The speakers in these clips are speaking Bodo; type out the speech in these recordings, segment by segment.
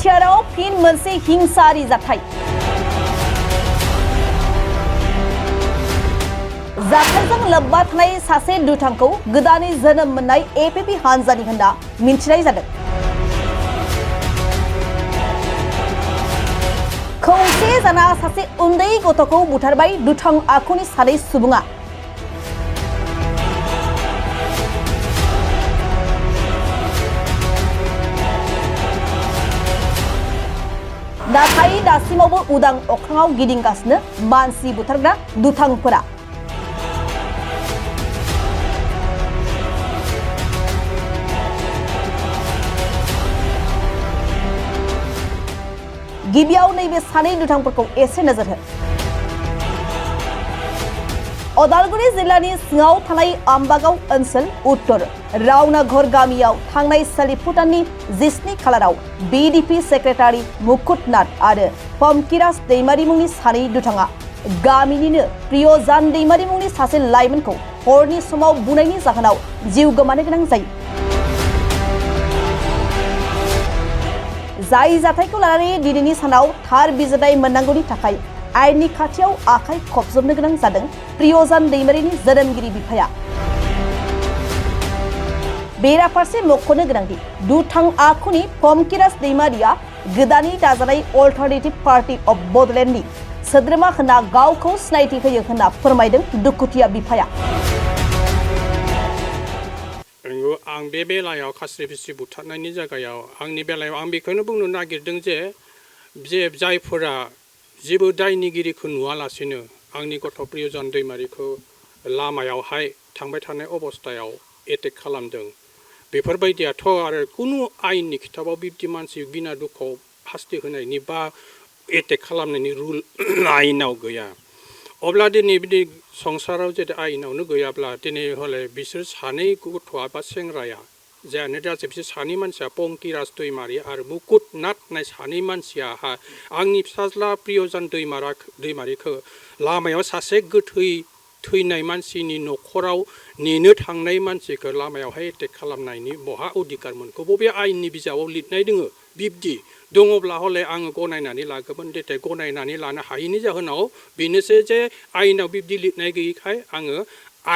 बिटिआरआव फिन मोनसे हिंसायारि जाथाय जाथायजों लोब्बा थानाय सासे दुथांखौ गोदानै जोनोम मोननाय एपिपि हानजानि होनना मिन्थिनाय जादों। खौसे जाना सासे उन्दै गथ'खौ बुथारबाय दुथां आखुनि सानै सुबुङा। नाथाय दासिमावबो उदां अख्राङाव गिदिंगासिनो मानसि बुथारग्रा दुथांफोरा। गिबियाव नैबे सानै दुथांफोरखौ एसे नोजोर हो। उदालगुरि जिल्लानि सिङाव थानाय आम्बागाव ओनसोल उत्तर रावनाघर गामियाव थांनाय सोलिफुटाननि 17 खालाराव बिडिपि सेक्रेटारि मुकुट नाथ आरो पमकिराज दैमारि मुंनि सानै दुथाङा गामिनिनो प्रियजान दैमारि मुंनि सासे लाइमोनखौ हरनि समाव बुनायनि जाहोनाव जिउ गोमानो गोनां जायो। जाय जाथायखौ लानानै दिनैनि सानाव थार बिजिरनाय मोननांगौनि थाखाय आयेननि खाथियाव आखाइ खबजबनो गोनां जादों प्रियजान दैमारिनि जोनोमगिरि बिफाया। बेराफारसे मख'नो गोनांदि दुथां आखुनि पमकिराज दैमारिया गोदानै दाजानाय अल्टारनेटिभ पार्टी अफ बड'लेण्डनि सोद्रोमा होनना गावखौ सिनायथि होयो होनना फोरमायदों दुखुथिया बिफाया। आं बे बेलायाव खास्रि बिस्रि बुथारनायनि जायगायाव आंनि बेलायाव आं बेखौनो बुंनो नागिरदों जे जायफोरा जेबो दायनिगिरिखौ नुवालासिनो आंनि गथ' प्रियजान दैमारिखौ लामायावहाय थांबाय थानाय अबस्थायाव एटेक खालामदों, बेफोरबायदियाथ' आरो कुनु आयेननि खिथाबाव बिब्दि मानसि बिना दुखुआव फासि होनायनि बा एटेक खालामनायनि रुल आयेनाव गैया। अब्ला दिनै बिदि संसाराव जुदि आयेनावनो गैयाब्ला दिनै हले बिसोर सानै गथ'आ बा सेंग्राया जायानो जाहाथे बिसोर सानै मानसिया पंकिराज दैमारि आरो मुकुट नाथ होननाय सानै मानसियाहा आंनि फिसाज्ला प्रियजान दैमारिखौ लामायाव सासे थैनाय मानसिनि न'खराव नेनो थांनाय मानसिखौ लामायावहाय एटेक खालामनायनि बहा अधिकार मोनखौ बबे आयेननि बिजाबाव लिरनाय दोङो? बिब्दि दङब्ला हले आङो गनायनानै लागोमोन। नाथाय गनायनानै लानो हायैनि जाहोनाव बेनोसै जे आयेनाव बिब्दि लिरनाय गैयैखाय आङो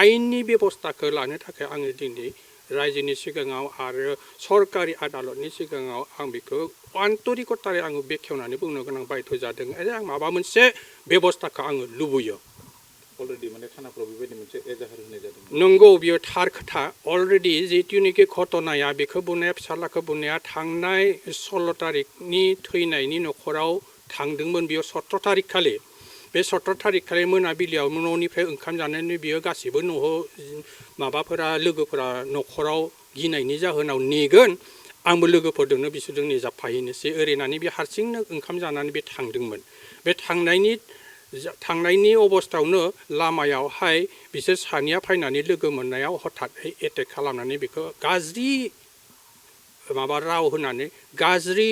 आयेननि बेबस्थाखौ लानो थाखाय आङो दिनै रायजोनि सिगाङाव आरो सरकारि आदालतनि सिगाङाव आं बेखौ आन्तरिकतारै आङो बेखेवनानै बुंनो गोनां बायध' जादों। आं माबा मोनसे बेबस्थाखौ आङो लुबैयो। अलरेडि माने थानाफ्राव बेबायदि मोनसे एजाहार होनाय जादों। नंगौ, बियो थार खोथा। अलरेडि जिथुनिखि घटनाया बेखौ बुंनाया फिसालाखौ बुंनाया थांनाय 16 तारिखनि थैनायनि न'खराव थांदोंमोन। बियो 17 तारिख खालि बे 17 तारिख खालि मोनाबिलियाव न'निफ्राय ओंखाम जानानै बियो गासिबो न'आव माबाफोरा लोगोफोरा न'खराव गिनायनि जाहोनाव नेगोन। आंबो लोगोफोरजोंनो बिसोरजों नेजाबफाहैनोसै ओरैनानै बे हारसिंनो ओंखाम जानानै बे थांदोंमोन। बे थांनायनि अबस्थायावनो लामायावहाय बिसोर सानैया फैनानै लोगो मोननायाव हठातै एटेक खालामनानै बेखौ गाज्रि माबा राव होनानै गाज्रि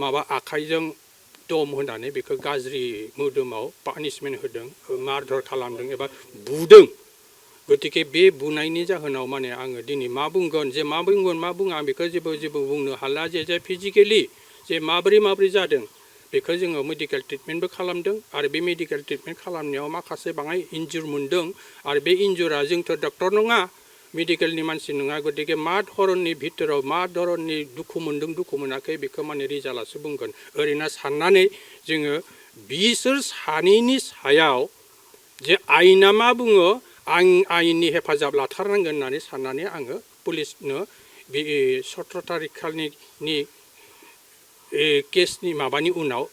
माबा आखाइजों दम होनानै बेखौ गाज्रि मोदोमाव पानिशमेन्ट होदों, मारधर खालामदों एबा बुदों। गतिके बे बुनायनि जाहोनाव माने आङो दिनै मा बुंगोन मा बुङा आं बेखौ जेबो बुंनो हाला। जे फिजिकेलि जे माबोरै जादों बेखौ जोङो मेडिकेल ट्रिटमेन्टबो खालामदों आरो बे मेडिकेल ट्रिटमेन्ट खालामनायाव माखासे बाङाय इन्जुर मोनदों आरो बे इन्जुरा जोंथ' डक्टर नङा, मेडिकेलनि मानसि नङा। गतिके मा धरननि भितराव मा धरननि दुखु मोनदों दुखु मोनाखै बेखौ माने रिजाल्टआसो बुंगोन। ओरैनो साननानै जोङो बिसोर सानैनि सायाव जे आयेना मा बुङो आं आयेननि हेफाजाब लाथारनांगोन होननानै साननानै आङो पुलिसनो बे 17 तारिख खालिनि केसनि माबानि उनाव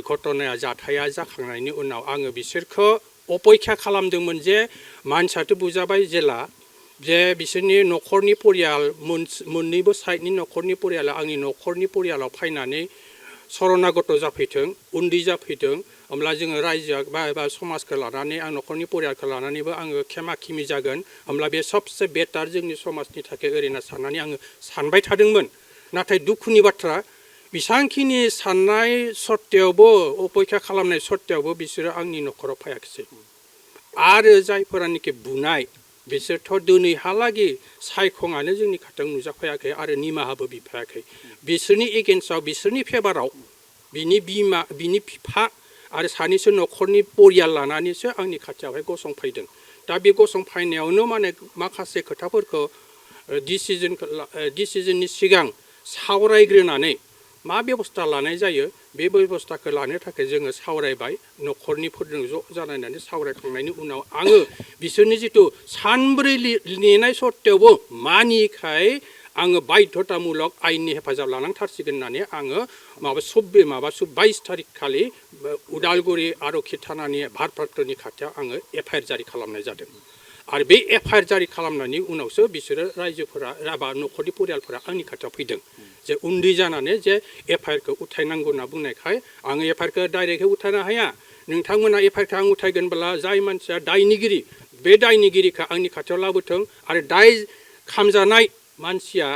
घटनाया जाथाया जाखांनायनि उनाव आङो बिसोरखौ अपेक्षा खालामदोंमोन जे मानसियाथ' बुजाबाय जेला जे बिसोरनि न'खरनि परियाल मोननैबो साइडनि न'खरनि परियाला आंनि न'खरनि परियालाव फैनानै शरणागत जाफैथों, उन्दै जाफैथों। होमब्ला जोङो रायजोआ बा समाजखौ लानानै आं न'खरनि परियालखौ लानानैबो आङो खेमा खेमि जागोन। होमब्ला बे सबसे बेटार जोंनि समाजनि थाखाय ओरैनो साननानै आङो सानबाय थादोंमोन। नाथाय दुखुनि बाथ्रा बेसांखिनि साननाय सत्तेयावबो अपेक्षा खालामनाय सत्तेयावबो बिसोरो आंनि न'खराव फैयाखिसै। आरो जायफोरानोखि बुनाय बिसोरथ' दिनैहालागै सायखंआनो जोंनि खाथियाव नुजाफैयाखै आरो निमाहाबो बिफायाखै बिसोरनि एगेन्स्टआव बिसोरनि फेभाराव बिनि बिमा बिनि बिफा आरो सानैसो न'खरनि परियाल लानानैसो आंनि खाथियावहाय गसंफैदों दा बे गसंफैनायावनो माने माखासे खोथाफोरखौ डिसिजननि सिगां सावरायग्रोनानै मा बेबस्था लानाय जायो बे बेबस्थाखौ लानो थाखाय जोङो सावरायबाय न'खरनिफोरजों ज' जानायनानै सावरायखांनायनि उनाव आङो बिसोरनि जिथु सानब्रै नेनाय सत्तेयावबो मानिखाय आङो बाध्यतामूलक आयेननि हेफाजाब लानांथारसिगोन होननानै आङो 22 थारिख खालि उदालगुरि आरक्षी थानानि भारप्राप्तनि खाथियाव आङो एफआइआर जारि खालामनाय जादों आरो बे एफआइआर जारि खालामनायनि उनावसो बिसोरो रायजोफोरा बा न'खरनि परियालफोरा आंनि खाथियाव फैदों जे उन्दै जानानै जे एफआइआरखौ उथायनांगौ होनना बुंनायखाय आङो एफआइआरखौ डाइरेक्टयै उथायनो हाया नोंथांमोना एफआइआरखौ आं उथायगोनब्ला जाय मानसिया दायनिगिरि बे दायनिगिरिखौ आंनि खाथियाव लाबोथों आरो दाय खामजानाय मानसिया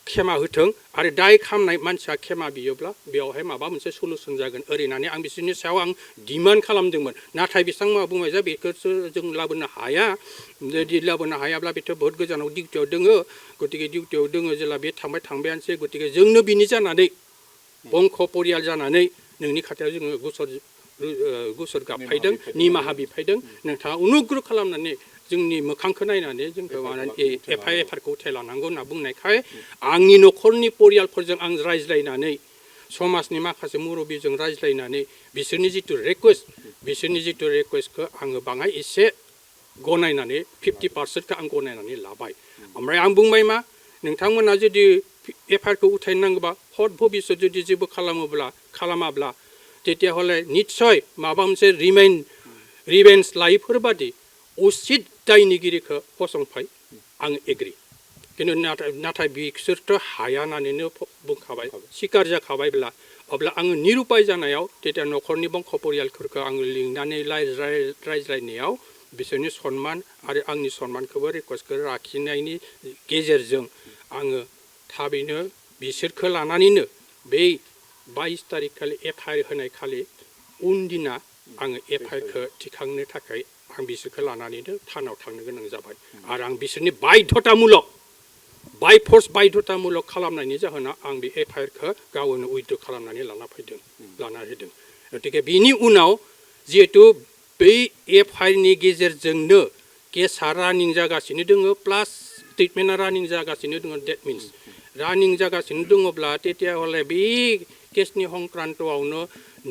खेमा होथों आरो दाय खामनाय मानसिया खेमा बियोब्ला बेयावहाय माबा मोनसे सलुसन जागोन ओरैनानै आं बिसोरनि सायाव आं डिमान्ड खालामदोंमोन नाथाय बिथांमोना बुंबाय जे बेखौसो जों लाबोनो हाया जुदि लाबोनो हायाब्ला बेथ' बहुत गोजानाव डिउटियाव दोङो गतिके डिउटियाव दोङो जेला बे थांबायानोसै गतिके जोंनो बिनि जानानै बंख परियाल जानानै नोंनि खाथियाव जोङो गुसर गाबफायदों निमाहा बिफायदों नोंथाङा अनुग्रह खालामनानै जोंनि मोखांखौ नायनानै जोंखौ एफआइआरखौ उथायलांनांगौ होनना बुंनायखाय आंनि न'खरनि परियालफोरजों आं रायज्लायनानै समाजनि माखासे मुरब्बिजों रायज्लायनानै बिसोरनि जिथु रिकुवेस्टखौ आङो बाङाय एसे गनायनानै 50%खौ आं गनायनानै लाबाय ओमफ्राय आं बुंबाय मा नोंथांमोना जुदि एफआइआरखौ उथायनांगौबा हद भबिष्यत जुदि जेबो खालामाब्ला तेतिया हले निस्सय माबा मोनसे रिभेन्स लायैफोर बादि उचित दायनिगिरिखौ फसंफाय आं एग्रि किन्तु नाथाय बिसोरथ' हाया होननानैनो बुंखाबाय सिकार जाखाबायब्ला अब्ला आङो निरुपाय जानायाव तेतिया न'खरनि बंख परियालफोरखौ आङो लिंनानै रायज्लायनायाव बिसोरनि सनमान आरो आंनि सनमानखौबो रिकुवेस्टखौ लाखिनायनि गेजेरजों आङो थाबैनो बिसोरखौ लानानैनो बै 22 तारिख खालि एफआइआर होनाय खालि उनदिना आङो एफआइआरखौ थिखांनो थाखाय आं बिसोरखौ लानानैनो थानाव थांनो गोनां जाबाय आरो आं बिसोरनि बाध्यतामूलक खालामनायनि जाहोनाव आं बे एफआइआरखौ गावनो उइथड्र खालामनानै लाना होदों गतिके बिनि उनाव जिहेतु बै एफआइआरनि गेजेरजोंनो केसआ रानिं जागासिनो दङ प्लास ट्रिटमेन्टआ रानिं जागासिनो दङ डेट मिन्स रानिं जागासिनो दङब्ला तेतिया हले बे केसनि संक्रान्तआवनो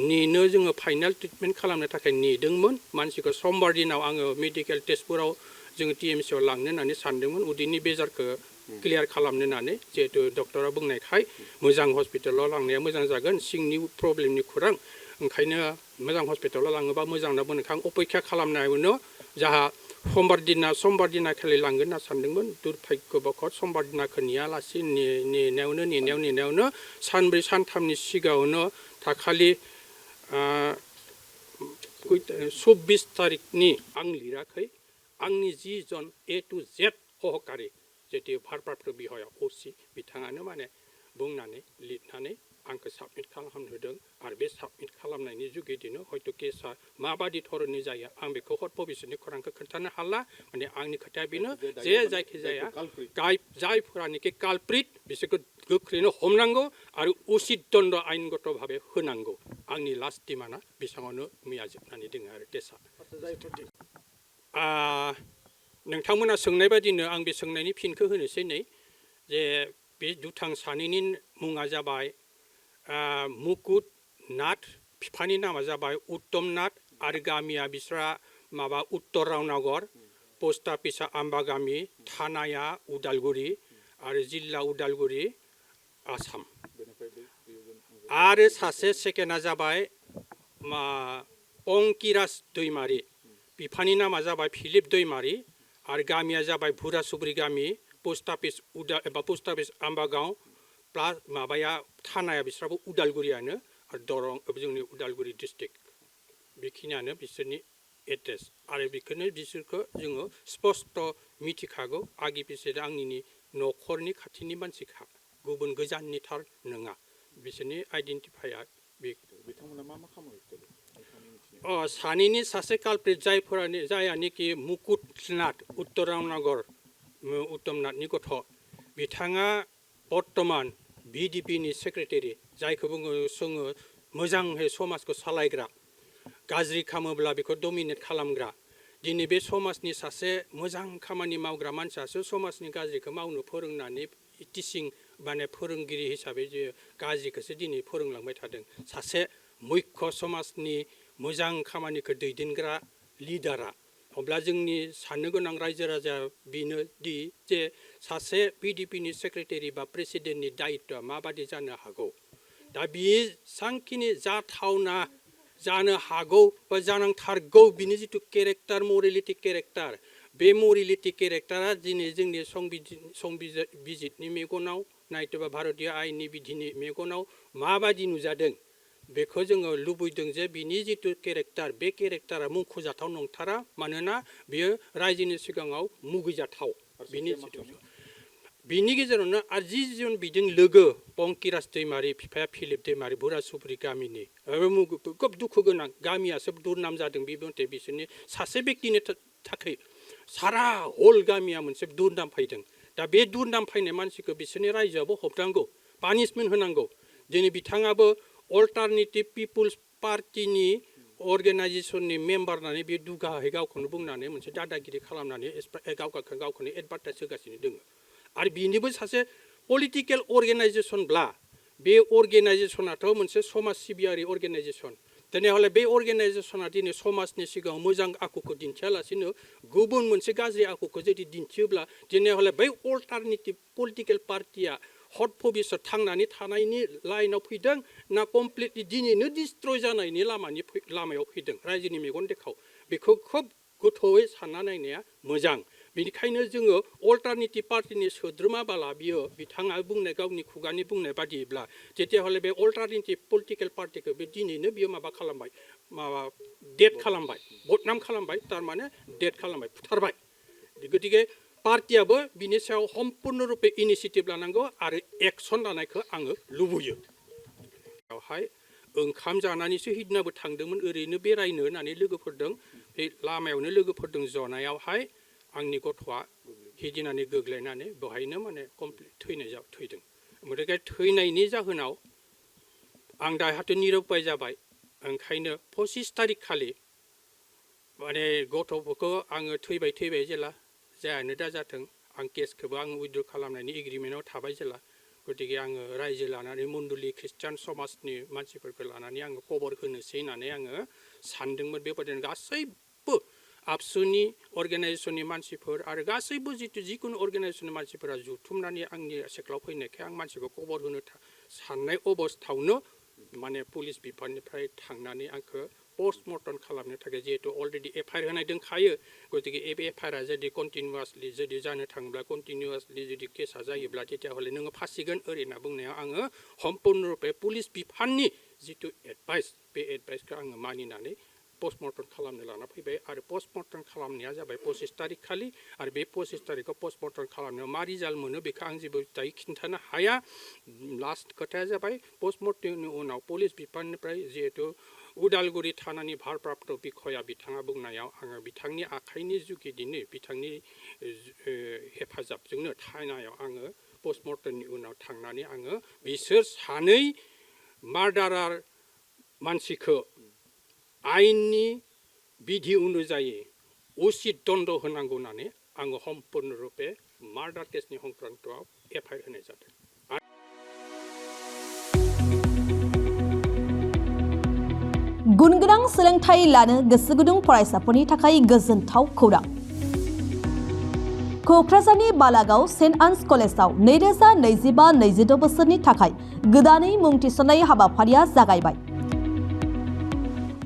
नेनो जोङो फाइनाल ट्रिटमेन्ट खालामनो थाखाय नेदोंमोन मानसिखौ समबार दिनाव आङो मेडिकेल टेस्टफोराव जोङो टिएमसिआव लांनो होननानै सानदोंमोन उदैनि बेजारखौ क्लियार खालामनो होननानै जिहेतु डक्टरा बुंनायखाय मोजां हस्पिटालाव लांनाया मोजां जागोन सिंनि प्रब्लेमनि खौरां ओंखायनो मोजां हस्पिटालाव लाङोबा मोजां होनना बुंनायखाय आं अपेक्षा खालामनायावनो जाहा समबार दिना खालि लांगोन होनना सानदोंमोन दुर्भाग्यबखत समबार दिनाखौ नेयालासे नेनायावनो सानब्रै सानथामनि सिगाङावनो दाखालि 24 तारिखनि आं लिराखै आंनि 10 जन A to Z सहकारि जितु भारप्राप्त बिहायाव असि बिथाङानो माने बुंनानै लिरनानै आंखौ साबमिट खालामहोदों आरो बे साबमिट खालामनायनि जुगेदिनो हयथ' केसआ माबादि धरननि जायो आं बेखौ हद भबिष्यतनि खौरांखौ खोन्थानो हाला माने आंनि खोथाया बेनो जे जायखिजाया जायफोरानोखि कालप्रिट बिसोरखौ गोख्रैनो हमनांगौ आरो उचित दण्ड आयेनगत भाबे होनांगौ आंनि लास्ट डिमान्डआ बेसाङावनो मैया जोबनानै दङ आरो केसआ नोंथांमोना सोंनाय बादिनो आं बे सोंनायनि फिनखौ होनोसै नै जे बे दुथां सानैनि मुङा जाबाय मुकुट नाथ बिफानि नामा जाबाय उत्तम नाथ आरो गामिया बिस्रा माबा उत्तर रावनगर पोस्ट अफिसा आम्बागामि थानाया उदालगुरि आरो जिल्ला उदालगुरि आसाम आरो सासे सेकेन्डआ जाबाय अंकिराज दैमारि बिफानि नामा जाबाय फिलिप दैमारि आरो गामिया जाबाय भुरासुब्रि गामि पोस्ट अफिस आम्बागाव प्लास माबाया थानाया बिस्राबो उदालगुरियानो आरो दरं जोंनि उदालगुरि डिस्ट्रिक्ट बेखिनियानो बिसोरनि एड्रेस आरो बेखौनो बिसोरखौ जोङो स्पष्ट मिथिखागौ आगि बिसोर आंनि न'खरनि खाथिनि मानसिखा गुबुन गोजाननि थार नङा बिसोरनि आइडेन्टिफाया बे बिथांमोना मा खालामो सानैनि सासे कालप्रिट जायानिखि मुकुटनाथ उत्तमनाथनि गथ' बिथाङा बर्तमान बिडिपिनि सेक्रेटारि जायखौ बुङो जोङो मोजाङै समाजखौ सालायग्रा गाज्रि खालामोब्ला बेखौ डमिनेट खालामग्रा दिनै बे समाजनि सासे मोजां खामानि मावग्रा मानसियासो समाजनि गाज्रिखौ मावनो फोरोंनानै टिचिं माने फोरोंगिरि हिसाबै जे गाज्रिखौसो दिनै फोरोंलांबाय थादों सासे मुख्य समाजनि मोजां खामानिखौ दैदेनग्रा लिडारा अब्ला जोंनि साननो गोनां रायजो राजा बेनो दि जे सासे पिडिपिनि सेक्रेटारि बा प्रेसिडेन्टनि दायित्वआ माबादि जानो हागौ दा बियो सांखिनि जाथावना जानो हागौ बा जानांथारगौ बिनि जिथु केरेक्टार मरेलिटि केरेक्टार बे मरेलिटि केरेक्टारा दिनै जोंनि संबिजितनि मेगनाव नायथ'बा भारतीय आयेननि बिधिनि मेगनाव माबादि नुजादों बेखौ जोङो लुबैदों जे बिनि जिथु केरेक्टार बे केरेक्टारा मुंख'जाथाव नंथारा मानोना बेयो रायजोनि सिगाङाव मुगैजाथाव बिनि गेजेरावनो आरो जि जन बिदों लोगो पंकिराज दैमारि बिफाया फिलिप दैमारि बुरासुब्रि गामिनि खोब दुखु गोनां गामियासो दुरनाम जादों बे मथे बिसोरनि सासे बेक्तिनि थाखाय सारा हल गामिया मोनसे दुरनाम फैदों दा बे दुरनाम फैनाय मानसिखौ बिसोरनि रायजोआबो होबथानांगौ पानिशमेन्ट होनांगौ दिनै बिथाङाबो अल्टारनेटिभ पिपुल्स पार्टिनि अर्गेनाइजेसननि मेम्बार होननानै बे दुगाहै गावखौनो बुंनानै मोनसे दादागिरि खालामनानै गावखौनो एडभार्टाइज होगासिनो दङ आरो बिनिबो सासे पलिटिकेल अर्गेनाइजेसनब्ला बे अर्गेनाइजेसनाथ' मोनसे समाज सिबियारि अर्गेनाइजेसन दिनै हले बे अर्गेनाइजेसना दिनै समाजनि सिगाङाव मोजां आखुखौ दिन्थियालासिनो गुबुन मोनसे गाज्रि आखुखौ जुदि दिन्थियोब्ला दिनै हले बै अल्टारनेटिभ पलिटिकेल पार्टिया हट भबिष्यत थांनानै थानायनि लाइनाव फैदों ना कमप्लिटलि दिनैनो डिस्ट्रय जानायनि लामायाव फैदों रायजोनि मेगन देखाव बेखौ खोब गोथौयै सानना नायनाया मोजां बेनिखायनो जोङो अल्टारनेटिभ पार्टिनि सोद्रोमा बाला बियो बिथाङा बुंनाय गावनि खुगानि बुंनाय बादियैब्ला जेथिया हले बे अल्टारनेटिभ पलिटिकेल पार्टिखौ बे दिनैनो बियो माबा खालामबाय डेट खालामबाय बदनाम खालामबाय थारमाने डेट खालामबाय फुथारबाय गतिके पार्टियाबो बिनि सायाव सम्पूर्ण रुपे इनिशिएटिभ लानांगौ आरो एक्सन लानायखौ आङो लुबैयो बेवहाय ओंखाम जानानैसो हिदनाबो थांदोंमोन ओरैनो बेरायनो होननानै लोगोफोरदों बे लामायावनो लोगोफोरदों जनायावहाय आंनि गथ'आ हिदिनानै गोग्लैनानै बेवहायनो माने कमप्लिट थैदों ओमफ्राय थैनायनि जाहोनाव आं दाहाथ' निरुपाय जाबाय ओंखायनो 25 तारिख खालि माने गथ'फोरखौ आङो थैबाय जेला जायानो दा जाथों आं केसखौबो आं उइथड्र खालामनायनि एग्रिमेन्टआव थाबाय जेला गतिके आङो रायजो लानानै मण्डलि ख्रिस्टान समाजनि मानसिफोरखौ लानानै आङो खबर होनोसै होननानै आङो सानदोंमोन बेबायदिनो गासैबो आबसुनि अर्गेनाइजेसननि मानसिफोर आरो गासैबो जिखुनु अर्गेनाइजेसननि मानसिफोरा जुथुमनानै आंनि सेक्लाव फैनायखाय आं मानसिखौ खबर होनो साननाय अबस्थायावनो माने पुलिस बिफाननिफ्राय थांनानै आंखौ पस्टमर्टम खालामनो थाखाय जिहेतु अलरेडि एफआइआर होनाय दंखायो गतिके एफआइआरआ जुदि कन्टिनिउवासलि जुदि जानो थाङोब्ला कन्टिनिउवासलि जुदि केसा जायोब्ला তেতিয়া हले नोङो फासिगोन ओरै होनना बुंनायाव आङो सम्पूर्ण रुपे पुलिस बिफाननि जिथु एडभाइस बे एडभाइसखौ आङो मानिनानै पस्टमर्टम खालामनो लाना फैबाय आरो पस्टमर्टम खालामनाया जाबाय 25 तारिख खालि आरो बे 25 तारिखआव पस्टमर्टम खालामनायाव मा रिजाल्ट मोनो बेखौ आं जेबो दायो खिन्थानो हाया लास्ट खोथाया जाबाय पस्टमर्टमनि उनाव पुलिस बिफाननिफ्राय जिहेतु उदालगुरि थानानि भारप्राप्त बिखया बिथाङा बुंनायाव आङो बिथांनि आखाइनि जुगिदिनो बिथांनि हेफाजाबजोंनो थानायाव आङो पस्टमर्टमनि उनाव थांनानै आङो बिसोर सानै मार्डारार मानसिखौ आयेननि बिधि अनुजायै उचित दण्ड होनांगौ होननानै आङो सम्पूर्ण रुपे मार्डार केसनि संक्रान्तआव एफआइआर होनाय जादों गुनगोनां सोलोंथाइ लानो गोसो गुदुं फरायसाफोरनि थाखाय गोजोनथाव खौरां क'क्राझारनि बालागाव सेन्ट आन्स कलेजाव 2025-26 बोसोरनि थाखाय गोदानै मुं थिसननाय हाबाफारिया जागायबाय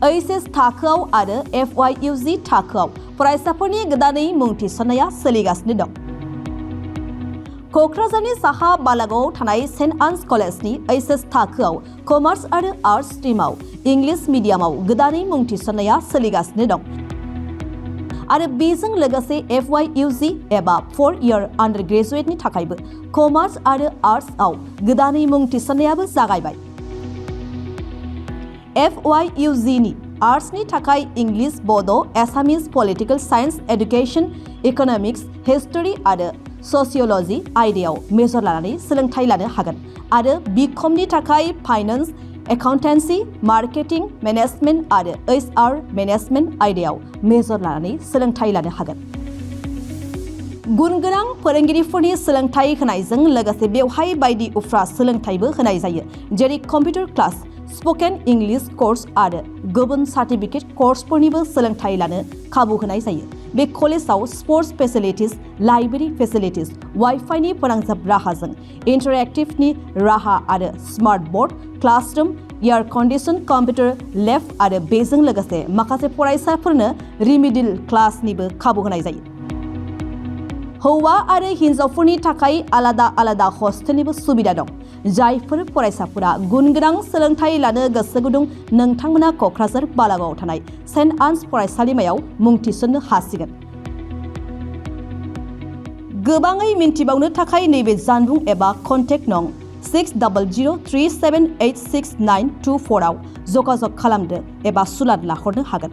एचएस थाखोआव आरो FYUG थाखोआव फरायसाफोरनि गोदानै मुं थिसननाया सोलिगासिनो दं क'क्राझारनि साहा बालागावआव थानाय सेन्ट आन्स कलेजनि एचएस थाखोआव कमार्स आरो आर्ट्स स्ट्रिमाव इंलिश मिडियामाव गोदानै मुं थिसननाया सोलिगासिनो दं आरो बेजों लोगोसे FYUG एबा 4-year आन्डार ग्रेजुएटनि थाखायबो कमार्स आरो आर्ट्सआव गोदानै मुं थिसननायाबो जागायबाय FYUG नि आर्ट्सनि थाखाय English, Bodo', Assamese, political science, education, economics, history आरो ससिय'लजि आयदायाव मेजर लानानै सोलोंथाइ लानो हागोन आरो बिकमनि थाखाय फाइनान्स, एकाउन्टेन्सि, मार्केटिं, मेनेजमेन्ट आरो HR मेनेजमेन्ट आयदायाव मेजर लानानै सोलोंथाइ लानो हागोन। गुनगोनां फोरोंगिरिफोरनि सोलोंथाइ होनायजों लोगोसे बेवहाय बायदि उफ्रा सोलोंथाइबो होनाय जायो, जेरै computer class, spoken English course आरो गुबुन सार्टिफिकेट कर्सफोरनिबो सोलोंथाइ लानो खाबु होनाय जायो। बे कलेजाव स्पर्ट्स फेसिलिटिज, लाइब्रेरि फेसिलिटिज, वाइफाइनि फोनांजाब राहाजों इन्टारेक्टिभनि राहा आरो smart board, classroom, air condition computer lab आरो बेजों लोगोसे माखासे फरायसाफोरनो रिमिडियल क्लासनिबो खाबु होनाय जायो। हौवा आरो हिन्जावफोरनि थाखाय आलादा आलादा हस्टेलनिबो सुबिदा दं। जायफोर फरायसाफोरा गुनगोनां सोलोंथाइ लानो गोसो गुदुं नोंथांमोना क'क्राझार बालागावआव थानाय सेन्ट आन्स फरायसालिमायाव मुं थिसन्नो हासिगोन। गोबाङै मिन्थिबावनो थाखाय नैबे जानबुं एबा कन्टेक्ट नं 6003786924 आव जगाजग खालामदो एबा सुलाद लाहरनो हागोन।